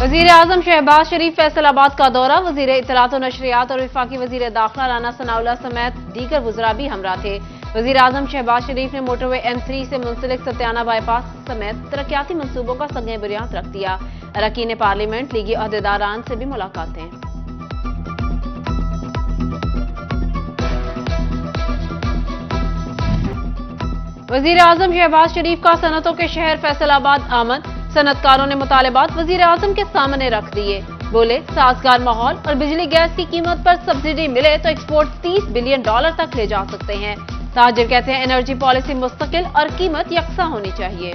वजीर आजम शहबाज शरीफ फैसलाबाद का दौरा। वजीर इत्तलात और नशरियात और वफाकी वजीर दाखिला राना सनाउल्लाह समेत दीगर वज़रा भी हमरा थे। वजीर आजम शहबाज शरीफ ने मोटरवे M3 से मुंसलिक सत्याना बाईपास समेत तरक्याती मंसूबों का संग बुनियाद रख दिया। अरकान पार्लियामेंट लीगी अहदेदारान से भी मुलाकातें। वजीर आजम शहबाज शरीफ का सनतों के शहर फैसलाबाद आमद। सनतकारों ने मुतालबात वजीर आजम के सामने रख दिए। बोले, साजगार माहौल और बिजली गैस की कीमत पर सब्सिडी मिले तो एक्सपोर्ट $30 बिलियन तक ले जा सकते हैं। ताजिर कहते हैं, एनर्जी पॉलिसी मुस्तकिल और कीमत यकसा होनी चाहिए।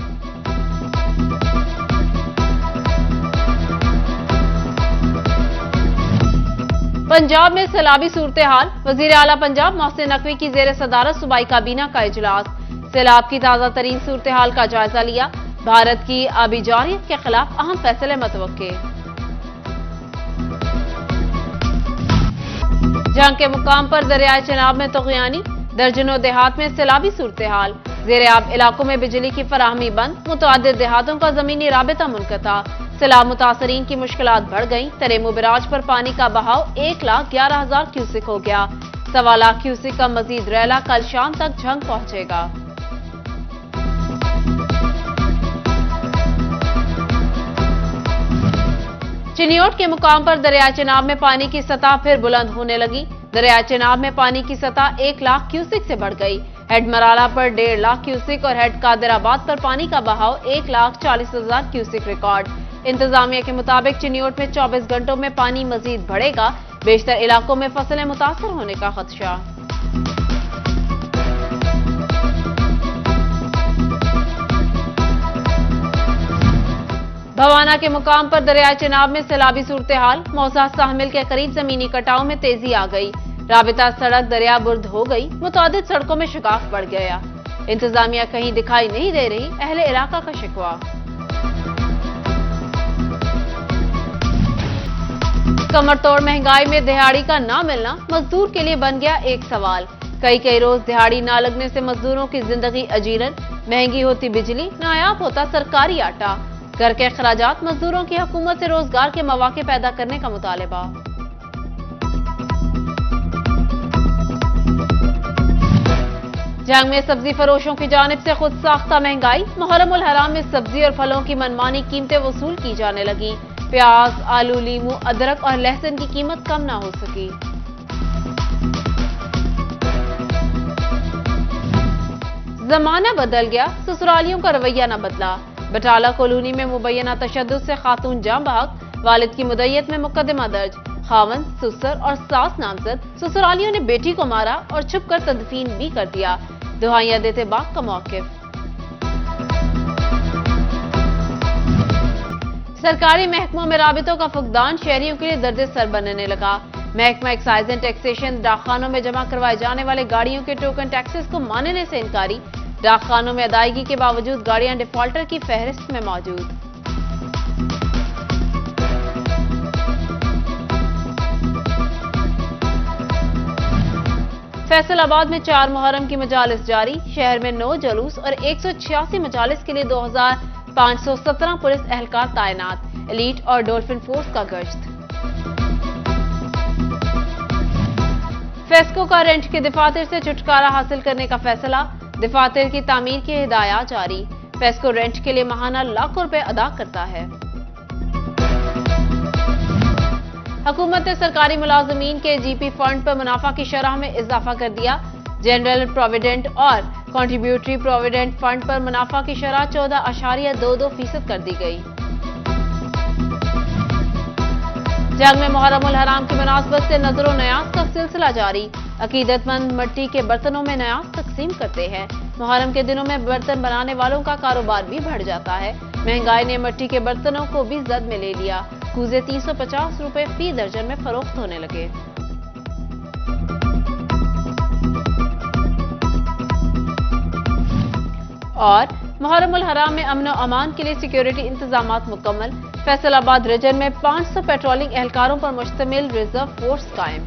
पंजाब में सैलाबी सूरत हाल। वजीर आला पंजाब मोहसिन नकवी की जेर सदारत सूबाई काबीना का इजलास। सैलाब की ताजा तरीन सूरत हाल का जायजा लिया। भारत की आबी जारियत के खिलाफ अहम फैसले मतवक्के। जंग के मुकाम पर दरियाए चनाब में तुग़यानी। दर्जनों देहात में सैलाबी सूरत हाल। ज़ेर-आब इलाकों में बिजली की फराहमी बंद। मुतअद्दिद देहातों का जमीनी राबिता मुनक़ता। सैलाब मुतासरीन की मुश्किलात बढ़ गई। तरेमू बराज पर पानी का बहाव 1,11,000 क्यूसिक हो गया। 1.25 लाख क्यूसिक का मजीद रैला कल शाम तक झंग पहुंचेगा। चिनियोट के मुकाम पर दरियाए चनाब में पानी की सतह फिर बुलंद होने लगी। दरियाए चनाब में पानी की सतह 1 लाख क्यूसिक से बढ़ गई। हेड मराला पर 1.5 लाख क्यूसिक और हेड कादिराबाद पर पानी का बहाव 1,40,000 क्यूसिक रिकॉर्ड। इंतजामिया के मुताबिक चिनियोट में 24 घंटों में पानी मजीद बढ़ेगा। बेशतर इलाकों में फसलें मुतासर होने का खदशा। भवाना के मुकाम पर दरियाए चनाब में सैलाबी सूरत हाल। मौसा साहमिल के करीब जमीनी कटाव में तेजी आ गई। राबिता सड़क दरिया बुर्द हो गई। मुतादिद सड़कों में शिकाफ बढ़ गया। इंतजामिया कहीं दिखाई नहीं दे रही, अहले इलाका का शिकवा। कमर तोड़ महंगाई में दिहाड़ी का ना मिलना मजदूर के लिए बन गया एक सवाल। कई रोज दिहाड़ी ना लगने से मजदूरों की जिंदगी अजीरन। महंगी होती बिजली, नायाब होता सरकारी आटा। घर के अखराजात, मजदूरों की हुकूमत से रोजगार के मौके पैदा करने का मुतालबा। जंग में सब्जी फरोशों की जानिब से खुद साख्ता महंगाई। मुहर्रम उल हराम में सब्जी और फलों की मनमानी कीमतें वसूल की जाने लगी। प्याज, आलू, लीमू, अदरक और लहसुन की कीमत कम ना हो सकी। जमाना बदल गया, ससुरालियों का रवैया न बदला। बटाला कॉलोनी में मुबैना तशद्दुद से खातून जाँ बहक। वालिद की मुद्दत में मुकदमा दर्ज। खावन, सुसर और सास नामजद। ससुरालियों ने बेटी को मारा और छुपकर तदफीन भी कर दिया। दुहाइयां देते बाप का मौकिफ। सरकारी महकमों में राबितों का फुकदान शहरियों के लिए दर्द सर बनने लगा। महकमा एक्साइज एंड टैक्सेशन डाकखानों में जमा करवाए जाने वाले गाड़ियों के टोकन टैक्सेस को मानने से इनकारी। डाकखानों में अदायगी के बावजूद गाड़ियां डिफॉल्टर की फहरिस्त में मौजूद। फैसलाबाद में 4 मुहर्रम की मजालिस जारी। शहर में 9 जलूस और 186 मजालिस के लिए 2517 पुलिस एहलकार तैनात। एलीट और डॉल्फिन फोर्स का गश्त। फेस्को का रेंट के दफातर से छुटकारा हासिल करने का फैसला। दफातर की तामीर की हिदायत जारी। फेस्को रेंट के लिए माहाना लाखों रुपए अदा करता है। हुकूमत ने सरकारी मुलाजमीन के जीपी फंड पर मुनाफा की शरह में इजाफा कर दिया। जनरल प्रोविडेंट और कॉन्ट्रीब्यूटरी प्रोविडेंट फंड पर मुनाफा की शरह 14.22% कर दी गई। जंग में मुहर्रम उल हराम की मुनासबत से नजरो नयाज का सिलसिला जारी। अकीदतमंद मिट्टी के बर्तनों में नयाज तकसीम करते हैं। मुहर्रम के दिनों में बर्तन बनाने वालों का कारोबार भी बढ़ जाता है। महंगाई ने मिट्टी के बर्तनों को भी जद में ले लिया। कूजे 350 रुपए फी दर्जन में फरोख्त होने लगे। और मुहर्रम उल हराम में अमन और अमान के लिए सिक्योरिटी इंतजामात मुकम्मल। फैसलाबाद रीजन में 500 पेट्रोलिंग एहलकारों पर मुश्तमिल रिजर्व फोर्स कायम।